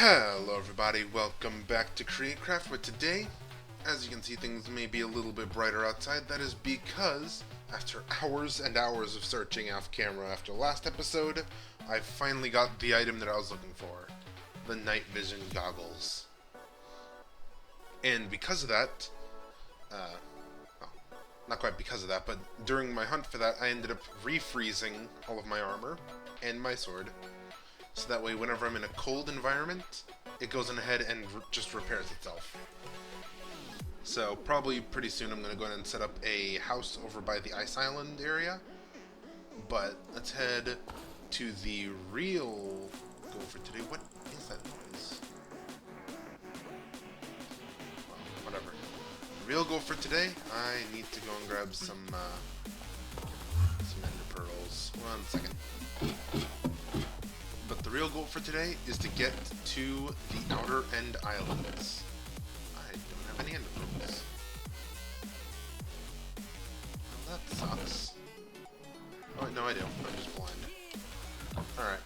Hello everybody, welcome back to Createcraft, where today, as you can see, things may be a little bit brighter outside. That is because, after hours and hours of searching off camera after last episode, I finally got the item that I was looking for. The night vision goggles. And because of that, well, not quite because of that, but during my hunt for that, I ended up refreezing all of my armor and my sword. So that way, whenever I'm in a cold environment, it goes in ahead and just repairs itself. So probably pretty soon I'm going to go ahead and set up a house over by the Ice Island area. But let's head to the real goal for today. What is that noise? Well, whatever. The real goal for today, I need to go and grab some ender pearls. 1 second. But the real goal for today is to get to the outer end islands. I don't have any ender pearls. Well, that sucks. Oh, no, I do. I'm just blind. Alright.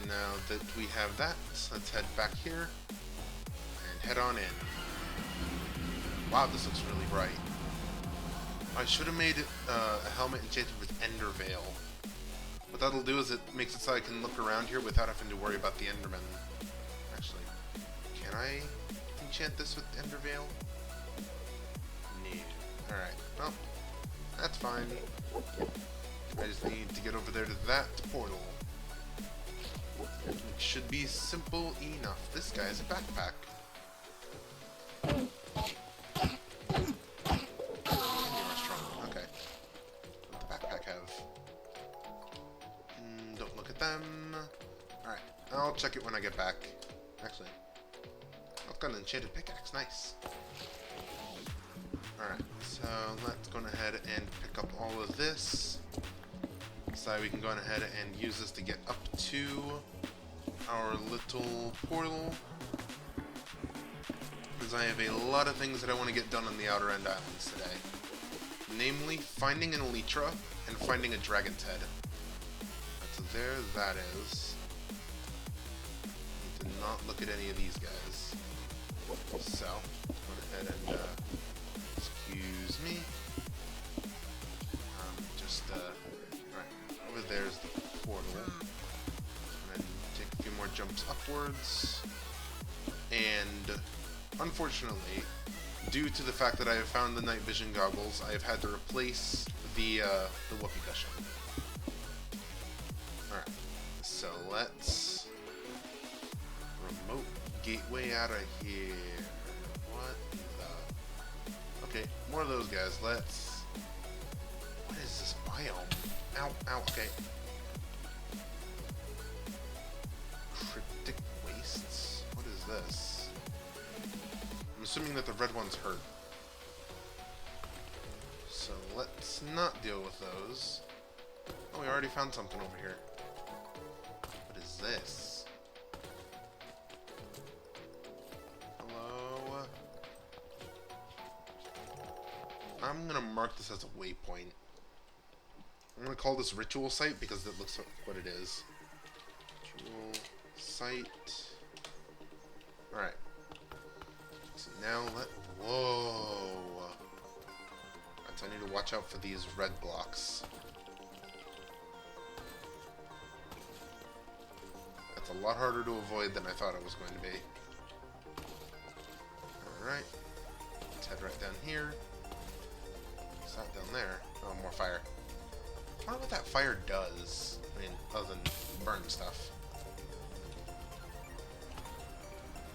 Now that we have that, let's head back here and head on in. Wow, this looks really bright. I should have made a helmet enchanted with Ender Veil. What that'll do is it makes it so I can look around here without having to worry about the Enderman. Actually, can I enchant this with Ender Veil? No. Alright, well, that's fine. I just need to get over there to that portal. It should be simple enough. This guy has a backpack. Okay. What does the backpack have? Don't look at them. Alright, I'll check it when I get back. Actually, I've got an enchanted pickaxe. Nice. Alright, so let's go ahead and pick up all of this. So we can go ahead and use this to get up to our little portal. Because I have a lot of things that I want to get done on the Outer End Islands today. Namely, finding an Elytra and finding a Dragon's Head. So there that is. Need to not look at any of these guys. So, go ahead and, excuse me. Right, over there's the portal. And then take a few more jumps upwards. And, unfortunately, due to the fact that I have found the night vision goggles, I have had to replace the whoopee cushion. Alright, so let's remote gateway out of here. What the? Okay, more of those guys. Let's. What is this biome? Ow, ow, okay. Cryptic wastes? What is this? I'm assuming that the red ones hurt. So let's not deal with those. Oh, we already found something over here. What is this? Hello? I'm gonna mark this as a waypoint. I'm gonna call this ritual site because it looks like what it is. Ritual site. Alright. So now whoa! Right, so I need to watch out for these red blocks. It's a lot harder to avoid than I thought it was going to be. Alright. Let's head right down here. What's that down there? Oh, more fire. I wonder what that fire does. I mean, other than burn stuff.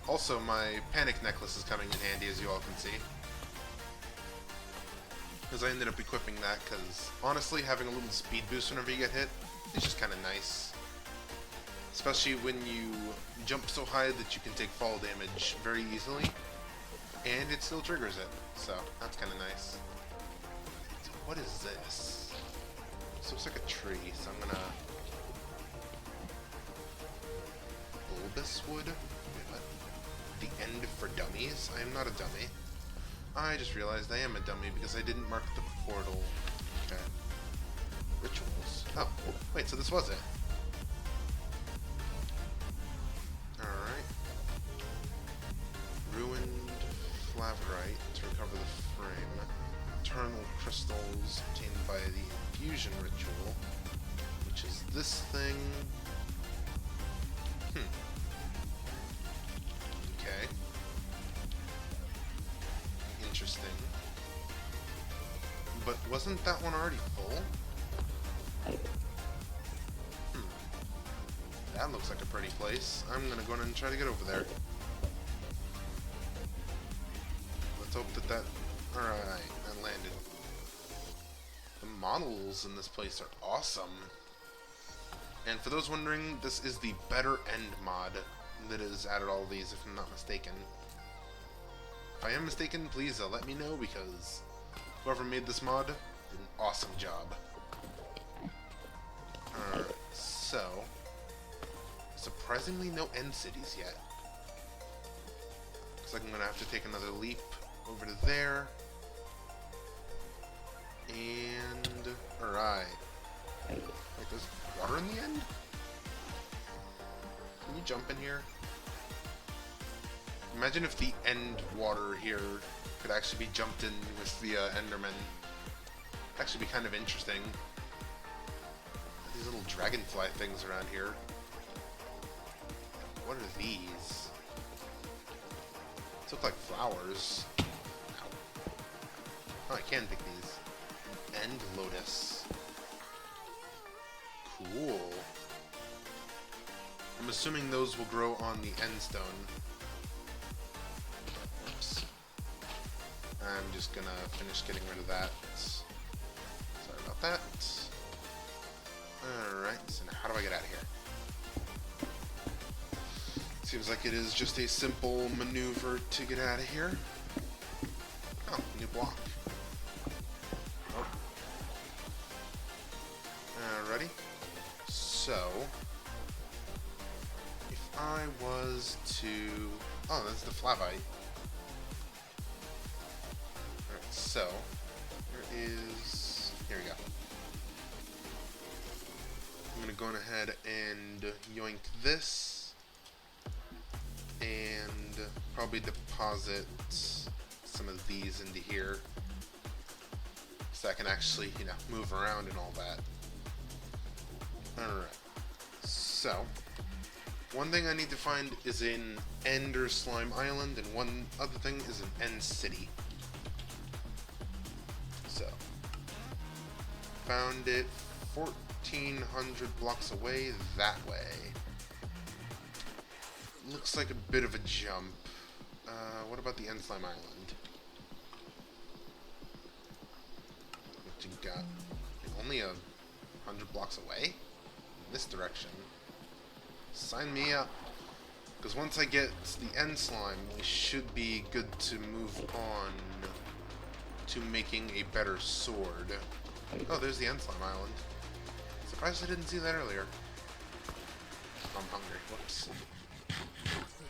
Also, my panic necklace is coming in handy, as you all can see. Because I ended up equipping that, because honestly, having a little speed boost whenever you get hit is just kind of nice. Especially when you jump so high that you can take fall damage very easily, and it still triggers it, so that's kind of nice. So what is this? This looks like a tree, so I'm gonna... Bulbous wood? Wait, what? The end for dummies? I am not a dummy. I just realized I am a dummy because I didn't mark the portal. Okay. Rituals. Oh, wait, so this was it. arrows obtained by the infusion ritual, which is this thing. Okay. Interesting. But wasn't that one already full? That looks like a pretty place. I'm gonna go in and try to get over there. Let's hope that that... Alright, that landed. The models in this place are awesome. And for those wondering, this is the Better End mod that has added all these, if I'm not mistaken. If I am mistaken, please let me know, because whoever made this mod did an awesome job. Alright, so... surprisingly no end cities yet. Looks like I'm gonna have to take another leap over to there. And... alright. Wait, there's water in the end? Can you jump in here? Imagine if the end water here could actually be jumped in with the Enderman. It'd actually be kind of interesting. These little dragonfly things around here. What are these? These look like flowers. Ow. Oh, I can pick these. End lotus. Cool. I'm assuming those will grow on the end stone. Oops. I'm just gonna finish getting rid of that. Sorry about that. Alright, so now how do I get out of here? Seems like it is just a simple maneuver to get out of here. Oh, new block. Oh. Alrighty. So, if I was to... oh, that's the flavite. Alright, so, there is... here we go. I'm going to go ahead and yoink this. And probably deposit some of these into here. So I can actually, you know, move around and all that. Alright. So, one thing I need to find is an Ender Slime Island, and one other thing is an End City. So, found it 1,400 blocks away that way. Looks like a bit of a jump. What about the End Slime Island? What you got? Only 100 blocks away? In this direction. Sign me up. Because once I get the End Slime, we should be good to move on to making a better sword. Oh, there's the End Slime Island. Surprised I didn't see that earlier. I'm hungry. Whoops.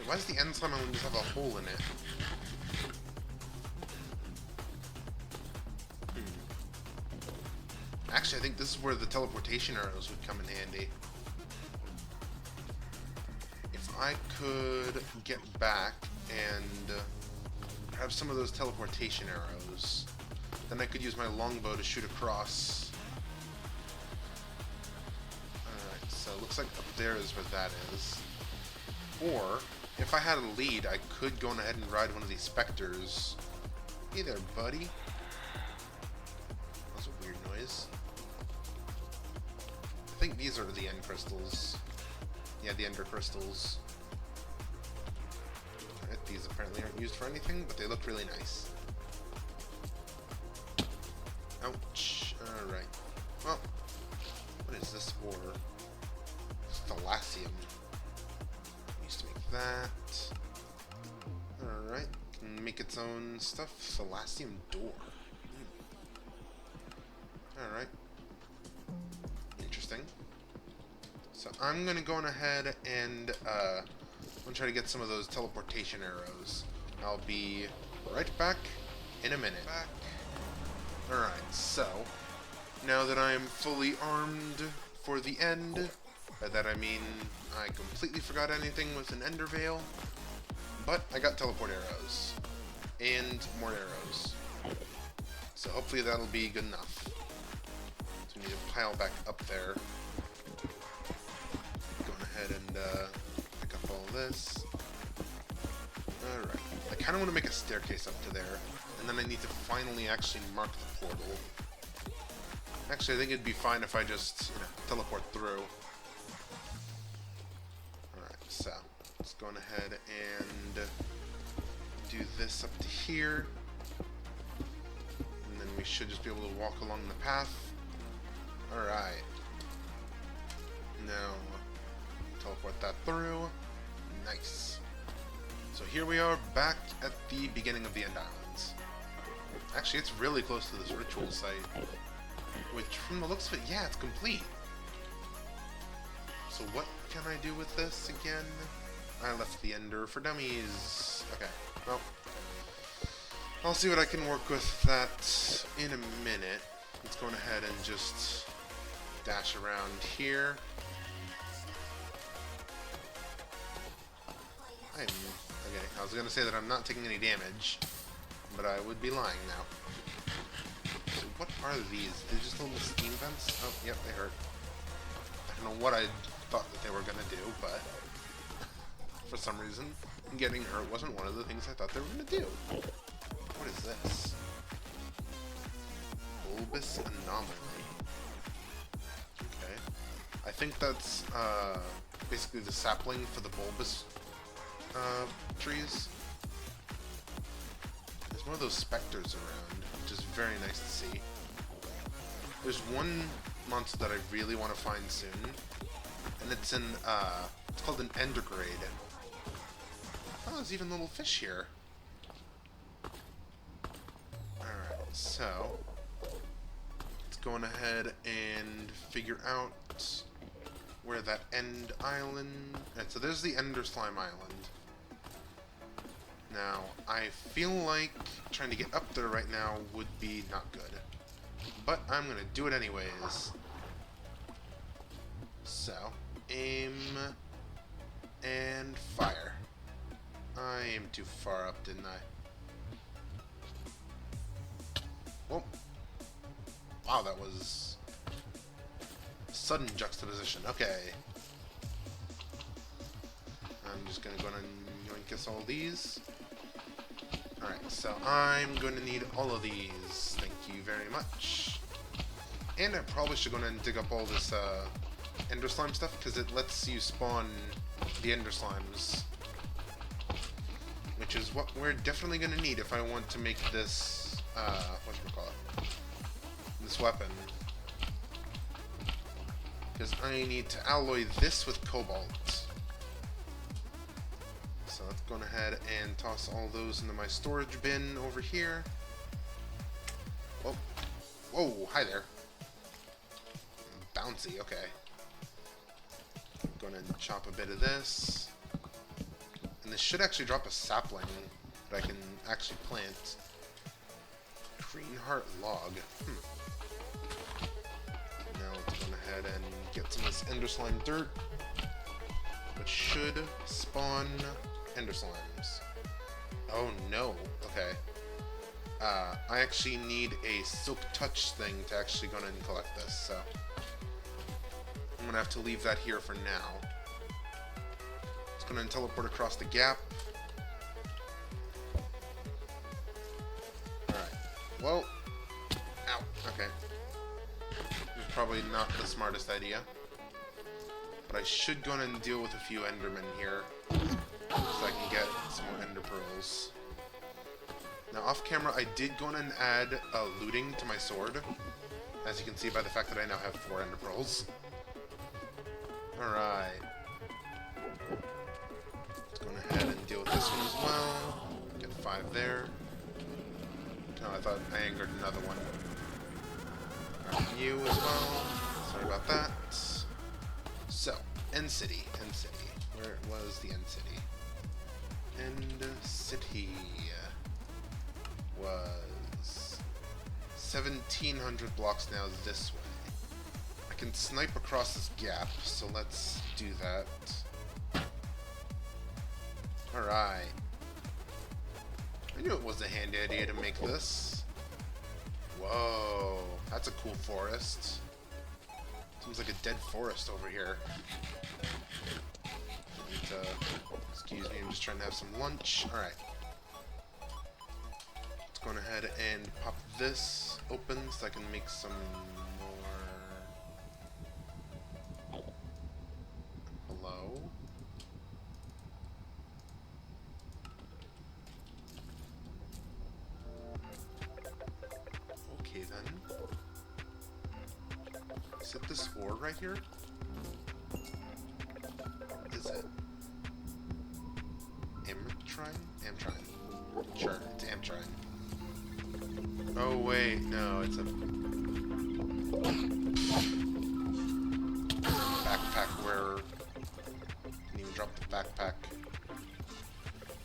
Why does the End Slime Island just have a hole in it? Actually, I think this is where the teleportation arrows would come in handy. If I could get back and grab some of those teleportation arrows, then I could use my longbow to shoot across. Alright, so it looks like up there is where that is. Or, if I had a lead, I could go on ahead and ride one of these specters. Hey there, buddy. That was a weird noise. I think these are the end crystals. Yeah, the ender crystals. Alright, these apparently aren't used for anything, but they look really nice. Ouch. Alright. Well, what is this for? Thalassium. Used to make that. Alright. Can make its own stuff. Thalassium door. Alright. Interesting. So I'm gonna go on ahead and I'm gonna try to get some of those teleportation arrows. I'll be right back in a minute. Alright, so now that I'm fully armed for the end, by that I mean I completely forgot anything with an ender veil, but I got teleport arrows and more arrows. So hopefully that'll be good enough. So we need to pile back up there. Going ahead and pick up all this. Alright. I kind of want to make a staircase up to there. And then I need to finally actually mark the portal. Actually, I think it'd be fine if I just, teleport through. Alright, so let's go ahead and do this up to here. And then we should just be able to walk along the path. Alright. Now, teleport that through. Nice. So here we are back at the beginning of the End Islands. Actually, it's really close to this ritual site. Which, from the looks of it, yeah, it's complete. So what can I do with this again? I left the Ender for dummies. Okay, well, I'll see what I can work with that in a minute. Let's go ahead and just dash around here. Okay, I was going to say that I'm not taking any damage, but I would be lying now. So what are these? They're just little steam vents? Oh, yep, they hurt. I don't know what I thought that they were going to do, but for some reason, getting hurt wasn't one of the things I thought they were going to do. What is this? Bulbous anomaly. Okay. I think that's basically the sapling for the bulbous trees. There's more of those specters around, which is very nice to see. There's one monster that I really want to find soon, and it's in it's called an Endergrade. Oh, there's even little fish here. Alright, so let's go on ahead and figure out where that End Island... Alright, so there's the Ender Slime Island. Now, I feel like trying to get up there right now would be not good. But I'm gonna do it anyways. So, aim and fire. I aimed too far up, didn't I? Well, wow, that was sudden juxtaposition. Okay. I'm just gonna go and yoinkus all these. Alright, so I'm going to need all of these. Thank you very much. And I probably should go and dig up all this Ender Slime stuff, because it lets you spawn the Ender Slimes. Which is what we're definitely going to need if I want to make this, whatchamacallit, this weapon. Because I need to alloy this with cobalt. So let's go ahead and toss all those into my storage bin over here. Oh. Whoa, hi there. Bouncy, okay. I'm going to chop a bit of this. And this should actually drop a sapling that I can actually plant. Greenheart log. Now let's go ahead and get some of this Ender Slime dirt, which should spawn Ender Slimes. Oh no, okay. I actually need a Silk Touch thing to actually go and collect this, so I'm gonna have to leave that here for now. It's gonna teleport across the gap. Alright, well, ow, okay. This is probably not the smartest idea, but I should go and deal with a few Endermen here, so I can get some more Ender Pearls. Now, off camera, I did go and add looting to my sword, as you can see by the fact that I now have 4 Ender Pearls. Alright. Let's go ahead and deal with this one as well. Get 5 there. Oh, I thought I angered another one. Alright, you as well. Sorry about that. So, End City. End City. Where was the End City? End City was 1,700 blocks now this way. I can snipe across this gap, so let's do that. Alright. I knew it was a handy idea to make this. Whoa, that's a cool forest. Seems like a dead forest over here. And, excuse me, I'm just trying to have some lunch. Alright. Let's go ahead and pop this open so I can make some more... Hello? Okay then. Is it this ore right here? What is it? Amtrine? Amtrine. Sure, it's Amtrine. Oh wait, no, it's a backpack wearer. Didn't even drop the backpack.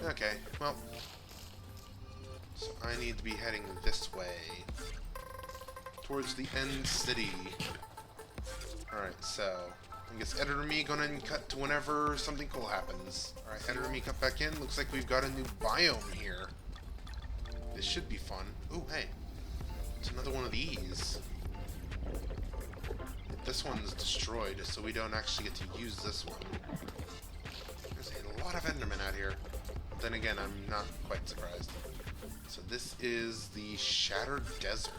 Okay, well. So I need to be heading this way. Towards the end city. Alright, so I guess editor me gonna cut to whenever something cool happens. Alright, editor me cut back in. Looks like we've got a new biome here. This should be fun. Ooh, hey. It's another one of these. This one's destroyed, so we don't actually get to use this one. There's a lot of Endermen out here. But then again, I'm not quite surprised. So this is the Shattered Desert.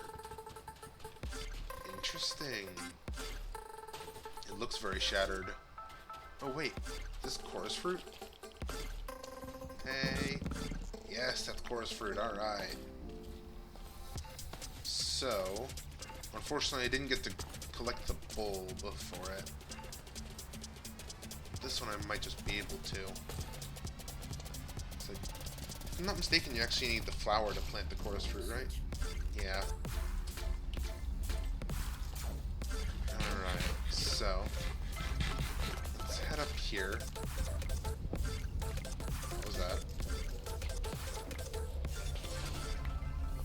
Interesting. It looks very shattered. Oh wait, this chorus fruit? Hey. Yes, that's chorus fruit, alright. So, unfortunately I didn't get to collect the bulb for it. This one I might just be able to. So, if I'm not mistaken, you actually need the flower to plant the chorus fruit, right? Yeah. Alright, so let's head up here. What was that?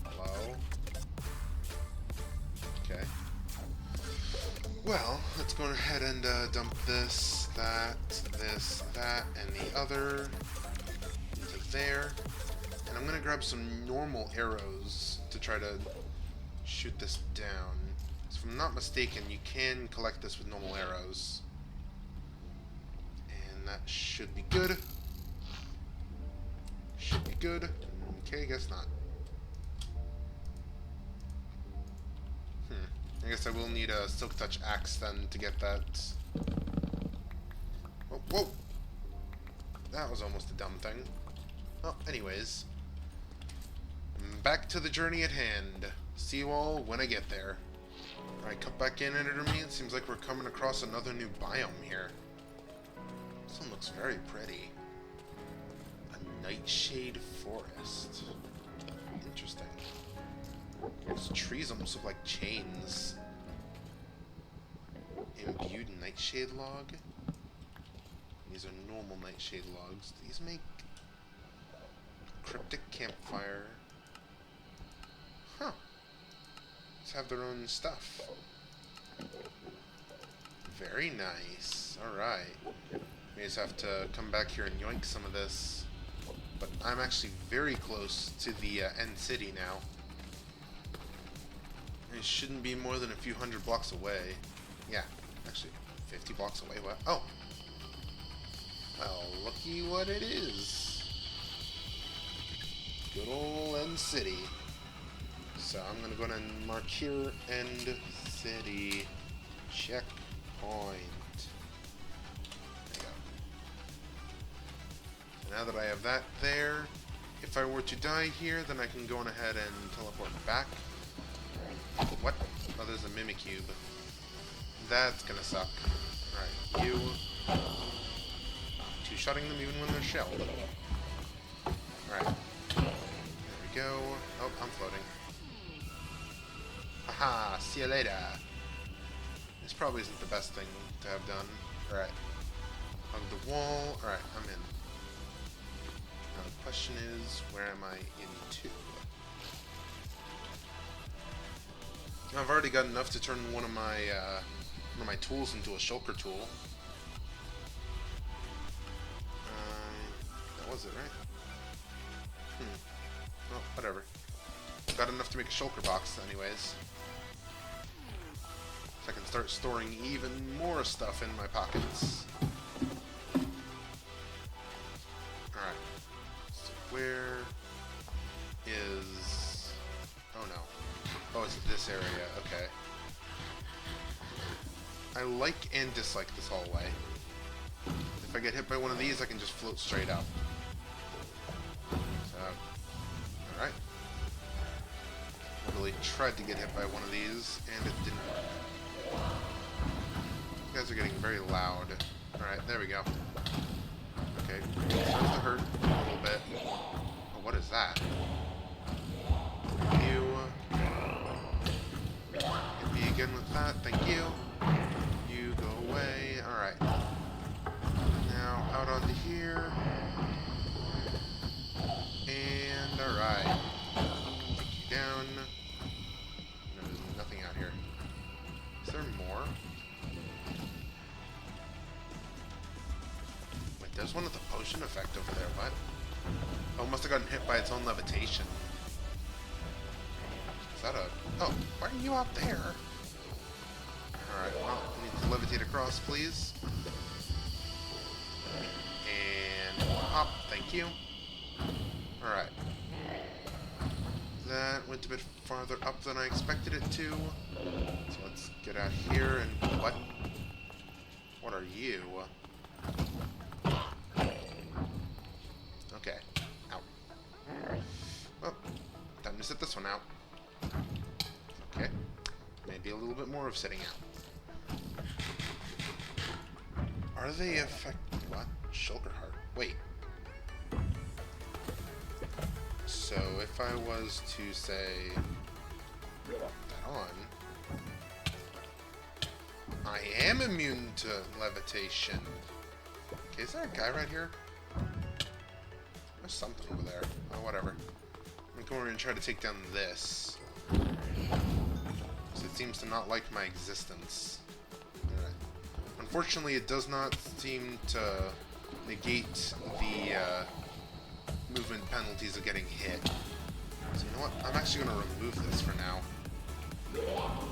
Hello? Okay. Well, let's go ahead and dump this, that, and the other into there. And I'm gonna grab some normal arrows to try to shoot this down. If I'm not mistaken, you can collect this with normal arrows. And that should be good. Should be good. Okay, guess not. I guess I will need a Silk Touch axe then to get that. Oh, whoa! That was almost a dumb thing. Well, anyways. Back to the journey at hand. See you all when I get there. Alright, cut back in, editor me. It seems like we're coming across another new biome here. This one looks very pretty. A nightshade forest. Interesting. Those trees almost look like chains. Imbued nightshade log. These are normal nightshade logs. These make cryptic campfire. Huh. These have their own stuff. Very nice. Alright. We just have to come back here and yoink some of this. But I'm actually very close to the end city now. It shouldn't be more than a few hundred blocks away. Yeah, actually, 50 blocks away. What? Oh! Well, looky what it is. Good old End City. So I'm gonna go ahead and mark here, End City checkpoint. There you go. So now that I have that there, if I were to die here, then I can go on ahead and teleport back. What? Oh, there's a Mimikyu. That's gonna suck. Alright, you. Two-shotting them even when they're shelled. Alright. There we go. Oh, I'm floating. Haha, see you later. This probably isn't the best thing to have done. Alright. Hug the wall. Alright, I'm in. Now the question is, where am I into? I've already got enough to turn one of my tools into a shulker tool. That was it, right? Well, whatever. got enough to make a shulker box anyways. So I can start storing even more stuff in my pockets. Alright. So where is... Oh no. Oh, it's this area. Okay. I like and dislike this hallway. If I get hit by one of these, I can just float straight up. So, alright. I really tried to get hit by one of these, and it didn't work. You guys are getting very loud. Alright, there we go. Okay, starts to hurt a little bit. Oh, what is that? You... Hit me again with that, thank you. You go away. Alright. Now, out onto here. And, alright. Take you down. No, there's nothing out here. Is there more? Wait, there's one with the potion effect over there. What? Oh, must have gotten hit by its own levitation. Is that a... Oh, why are you out there? Alright, well, I need to levitate across, please. And hop, thank you. Alright. That went a bit farther up than I expected it to. So let's get out here and... What? What are you? Okay. Ow. Well, time to sit this one out. Okay. Maybe a little bit more of sitting out. Are they what? Shulker heart. Wait. So if I was to say that on, I am immune to levitation. Okay, is there a guy right here? There's something over there. Oh, whatever. I'm gonna come over and try to take down this. So it seems to not like my existence. Alright. Unfortunately, it does not seem to negate the movement penalties of getting hit. So you know what? I'm actually going to remove this for now.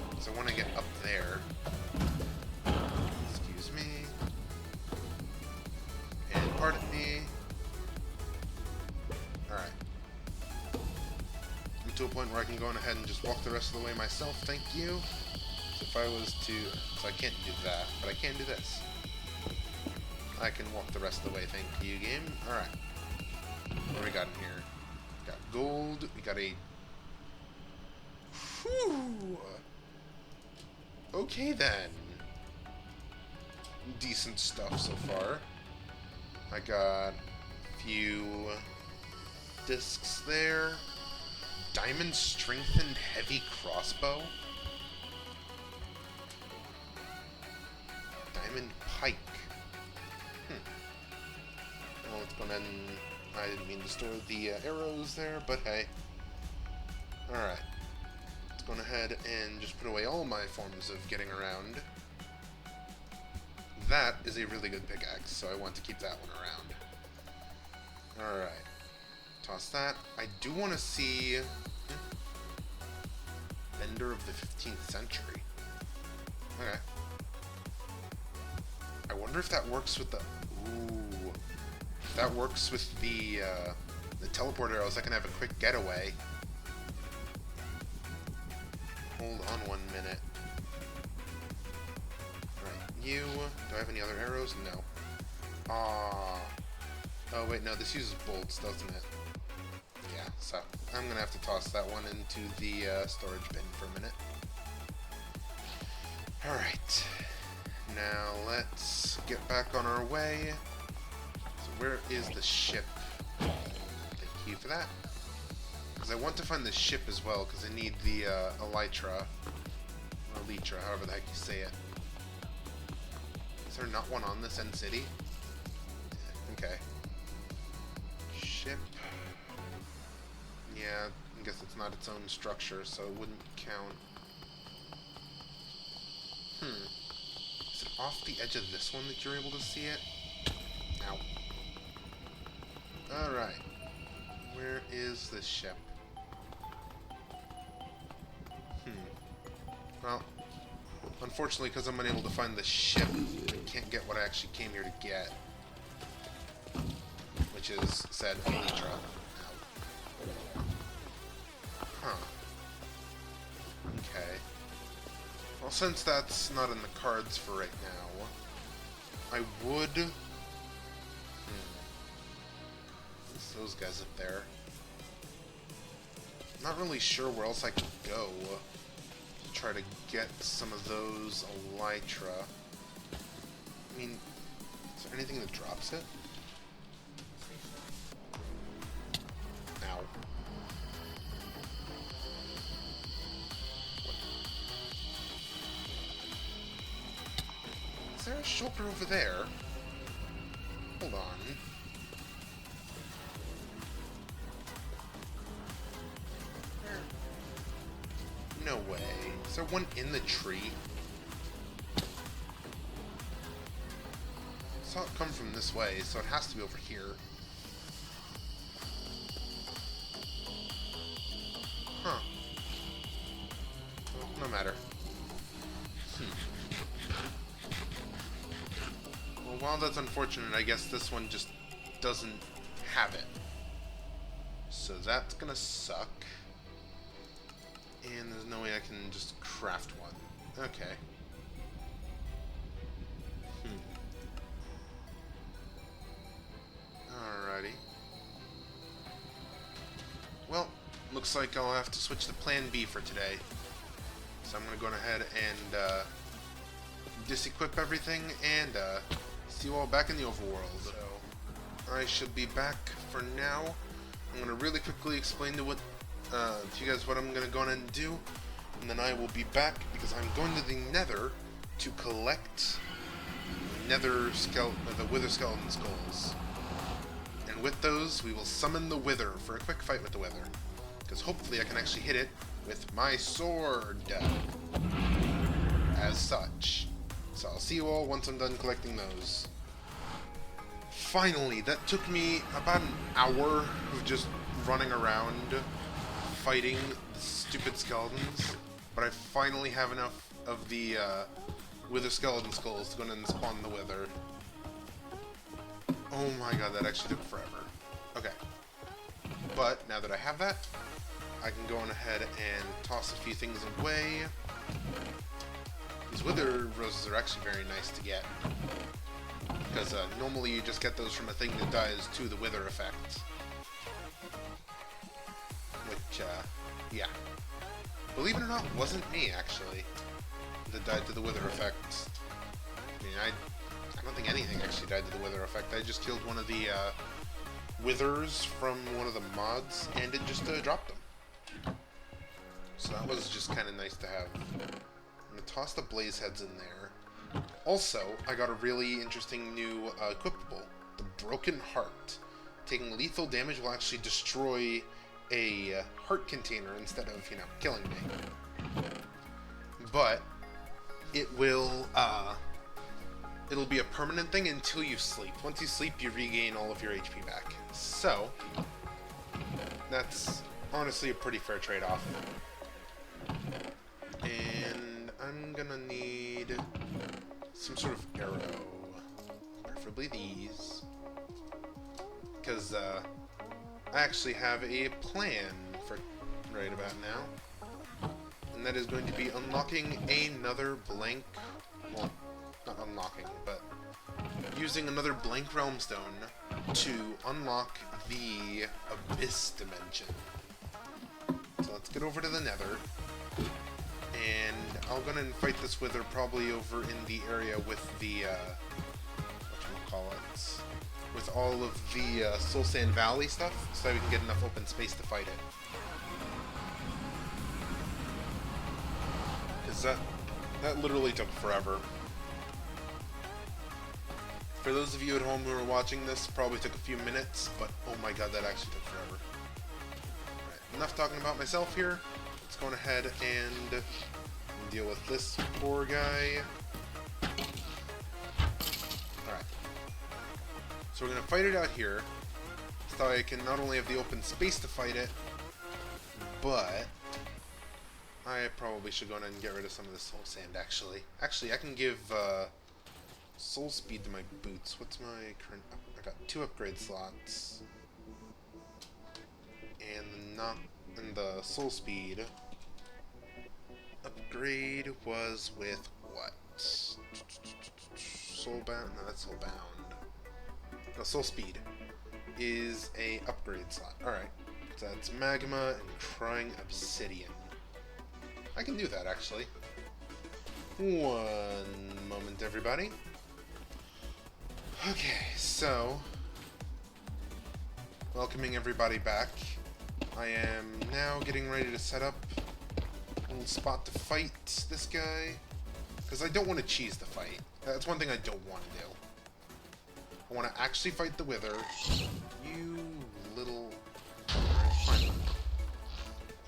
Because I want to get up there. Excuse me. And pardon me. Alright. I'm to a point where I can go on ahead and just walk the rest of the way myself, thank you. So if I was to... So I can't do that, but I can do this. I can walk the rest of the way, thank you, game. Alright. What do we got in here? We got gold, we got a... Whew! Okay then. Decent stuff so far. I got a few discs there. Diamond strengthened heavy crossbow. Diamond pike. Well, let's go ahead and... I didn't mean to store the arrows there, but hey. Alright. Let's go ahead and just put away all my forms of getting around. That is a really good pickaxe, so I want to keep that one around. Alright. Toss that. I do want to see... Vendor of the 15th century. Okay. I wonder if that works with the... Ooh. If that works with the teleport arrows, I can have a quick getaway. Hold on 1 minute. Right, you... Do I have any other arrows? No. Ah. Oh, wait, no, this uses bolts, doesn't it? Yeah, so I'm going to have to toss that one into the storage bin for a minute. Alright. Now, let's get back on our way. So where is the ship? Thank you for that. Because I want to find the ship as well, because I need the Elytra. Or Elytra, however the heck you say it. Is there not one on this end city? Okay. Ship. Yeah, I guess it's not its own structure, so it wouldn't count. Is it off the edge of this one that you're able to see it? Ow. Alright. Where is this ship? Well, unfortunately, because I'm unable to find the ship, I can't get what I actually came here to get. Which is said Elytra. Huh. Okay. Well, since that's not in the cards for right now, I would... There's those guys up there. Not really sure where else I could go to try to get some of those Elytra. I mean, is there anything that drops it? Ow. What? Is there a shulker over there? Hold on. No way. Is there one in the tree? I saw it come from this way, so it has to be over here. Huh. Well, no matter. Well, while that's unfortunate, I guess this one just doesn't have it. So that's gonna suck. And there's no way I can just craft one. Okay. Alrighty. Well, looks like I'll have to switch to plan B for today. So I'm going to go ahead and disequip everything and see you all back in the overworld. So I should be back for now. I'm going to really quickly explain to you guys what I'm going to go on and do, and then I will be back because I'm going to the Nether to collect the Wither skeleton skulls. And with those, we will summon the Wither for a quick fight with the Wither, because hopefully I can actually hit it with my sword as such. So I'll see you all once I'm done collecting those. Finally, that took me about an hour of just running around fighting the stupid skeletons, but I finally have enough of the Wither skeleton skulls to go in and spawn the Wither. Oh my god, that actually took forever. Okay. But now that I have that, I can go on ahead and toss a few things away. These Wither roses are actually very nice to get, because normally you just get those from a thing that dies to the Wither effect. Which, yeah. Believe it or not, wasn't me, actually, that died to the Wither effect. I mean, I don't think anything actually died to the Wither effect. I just killed one of the Withers from one of the mods, and it just dropped them. So that was just kind of nice to have. I'm going to toss the blaze heads in there. Also, I got a really interesting new equipable, the Broken Heart. Taking lethal damage will actually destroy a heart container instead of, killing me. But it will, it'll be a permanent thing until you sleep. Once you sleep, you regain all of your HP back. So, that's honestly a pretty fair trade-off. And I'm gonna need some sort of arrow. Preferably these. Because, I actually have a plan for right about now. And that is going to be unlocking another blank... Well, not unlocking, but using another blank realm stone to unlock the Abyss dimension. So let's get over to the Nether. And I'll go and fight this Wither probably over in the area with the, whatchamacallit, with all of the Soul Sand Valley stuff, so that we can get enough open space to fight it. Because that literally took forever. For those of you at home who are watching this, probably took a few minutes, but oh my god, that actually took forever. Alright, enough talking about myself here. Let's go on ahead and deal with this poor guy. Alright. So we're going to fight it out here, so I can not only have the open space to fight it, but I probably should go in and get rid of some of the soul sand, actually. Actually, I can give soul speed to my boots. What's my current... I got 2 upgrade slots. And the soul speed upgrade was with what? Soulbound? No, that's soulbound. No, soul speed is a upgrade slot. Alright. So that's magma and crying obsidian. I can do that, actually. One moment, everybody. Okay, so... welcoming everybody back. I am now getting ready to set up a little spot to fight this guy. Because I don't want to cheese the fight. That's one thing I don't want to do. I want to actually fight the Wither. You little... Alright, fine.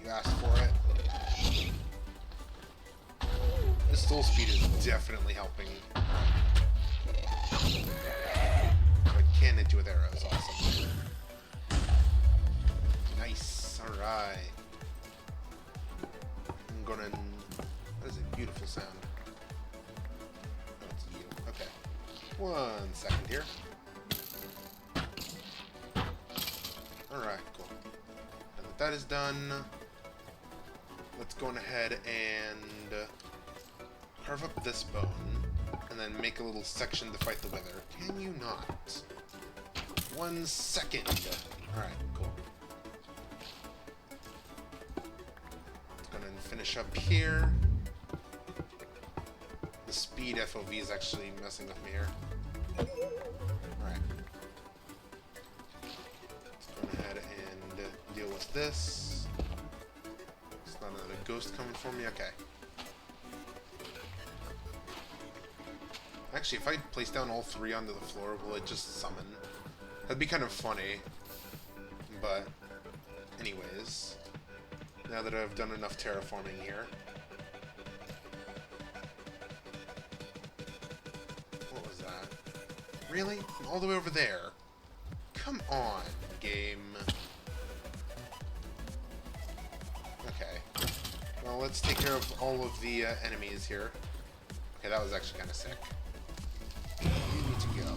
You asked for it. This soul speed is definitely helping. I can hit you with arrows, awesome. Nice, alright. I'm gonna... That is a beautiful sound. Oh, it's you. Okay. 1 second here. Alright, cool. Now that that is done, let's go on ahead and carve up this bone, and then make a little section to fight the Wither. Can you not? 1 second. Alright, cool. Let's go and finish up here. The speed FOV is actually messing with me here. Alright. Let's go ahead and deal with this. It's not another ghost coming for me. Okay. Actually, if I place down all 3 onto the floor, will it just summon? That'd be kind of funny. But, anyways. Now that I've done enough terraforming here. What was that? Really? All the way over there? Come on, game. Okay. Well, let's take care of all of the enemies here. Okay, that was actually kind of sick. You need to go.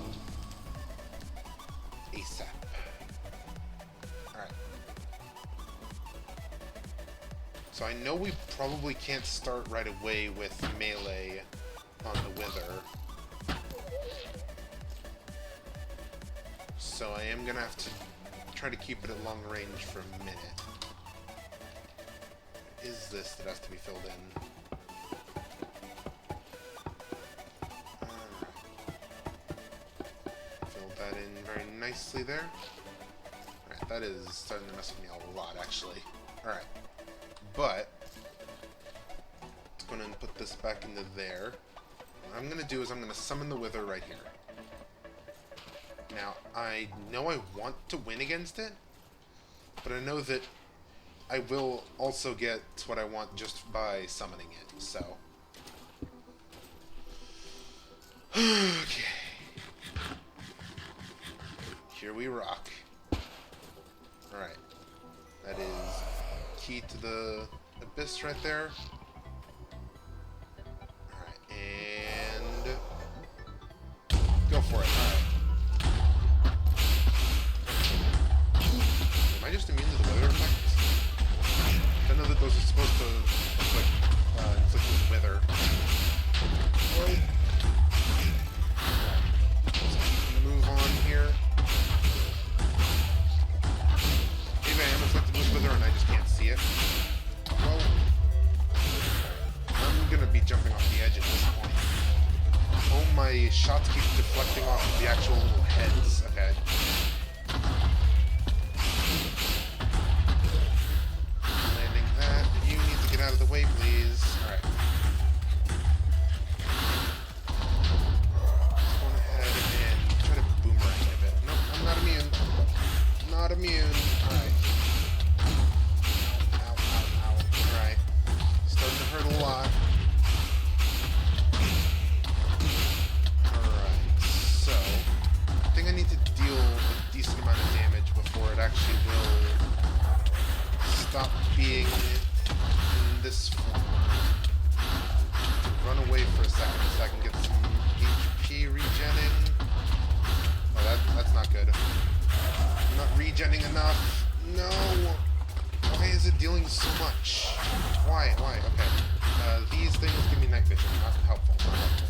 ASAP. Alright. So I know we probably can't start right away with melee on the Wither. So I am gonna have to try to keep it at long range for a minute. What is this that has to be filled in? Nicely there. Alright, that is starting to mess with me a lot, actually. Alright. But, let's go ahead and put this back into there. What I'm going to do is I'm going to summon the Wither right here. Now, I know I want to win against it, but I know that I will also get what I want just by summoning it, so... Okay. Here we rock. Alright. That is key to the abyss right there. Alright, and... go for it. Alright. Am I just immune to the weather effect? I know that those are supposed to inflict with wither. Right. Let's move on here. Maybe I am afflicted with wither and I just can't see it. Well, I'm gonna be jumping off the edge at this point. Oh, my shots keep deflecting off of the actual little heads. Okay. Landing that. You need to get out of the way, please. Alright. Let's go ahead and try to boomerang a bit. Nope, I'm not immune. Not immune. Alright. Ow, ow, ow. Alright. Starting to hurt a lot. Alright, so I think I need to deal a decent amount of damage before it actually will stop being this form. Run away for a second so I can get some HP regenning. Oh, that's not good. I'm not regenning enough. No! Why is it dealing so much? Why? Okay. These things give me night vision. Not helpful. Right.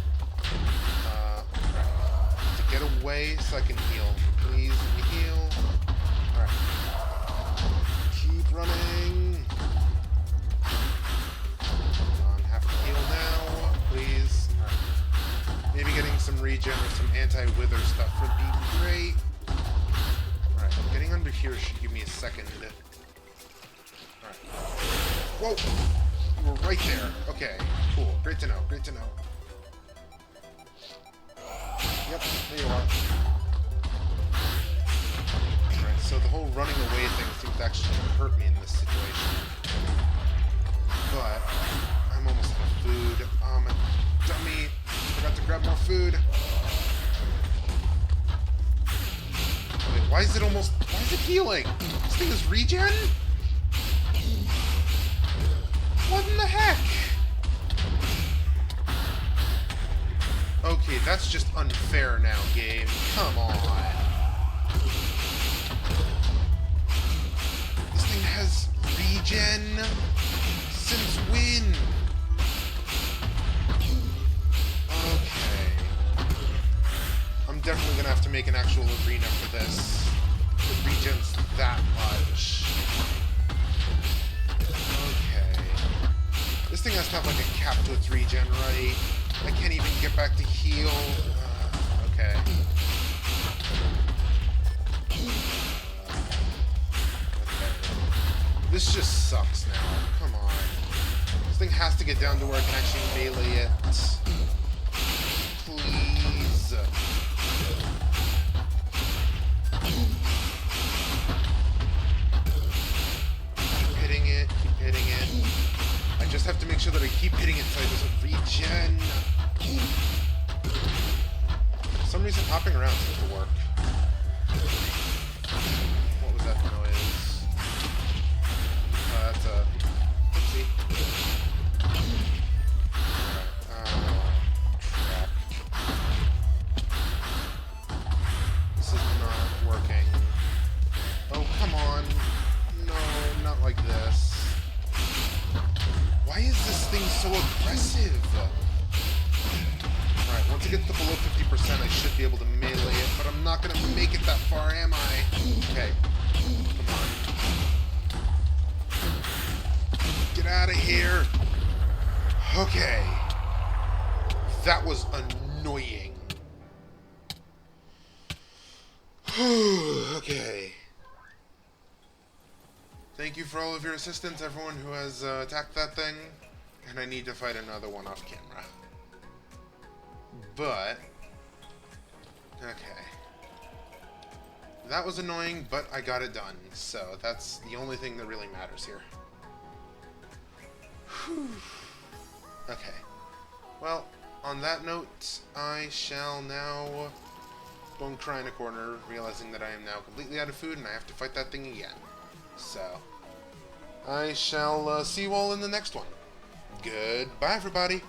To get away so I can heal. Please, let me heal. Alright. Keep running. Come on, have to heal now. Please. Alright. Maybe getting some regen or some anti-wither stuff would be great. Alright, getting under here should give me a second. Alright. Whoa! You were right there. Okay, cool. Great to know. Great to know. Yep, there you are. Alright, so the whole running away thing seems to actually hurt me in this situation. But I'm almost out of food. Dummy! Forgot to grab more food. Wait, why is it healing? This thing is regen? What in the heck? Okay, that's just unfair now, game. Come on. This thing has regen? Since when? Okay. I'm definitely gonna have to make an actual arena for this. It regens that much. Okay. This thing has to have like a cap to its regen, right? I can't even get back to heal. Okay. Okay. This just sucks now. Come on. This thing has to get down to where I can actually melee it. Please. Keep hitting it. Keep hitting it. I just have to make sure that I keep hitting it so it doesn't regen. For some reason, hopping around seems to work. What was that noise? That's a... Oopsie. Crap. This is not working. Oh, come on. No, not like this. Why is this thing so aggressive? Alright, once it gets to below 50%, I should be able to melee it, but I'm not gonna make it that far, am I? Okay. Come on. Get out of here! Okay. That was annoying. Okay. Thank you for all of your assistance, everyone who has attacked that thing. And I need to fight another one off camera. But... okay. That was annoying, but I got it done. So that's the only thing that really matters here. Whew. Okay. Well, on that note, I shall now go and cry in a corner, realizing that I am now completely out of food and I have to fight that thing again. So, I shall see you all in the next one. Goodbye, everybody.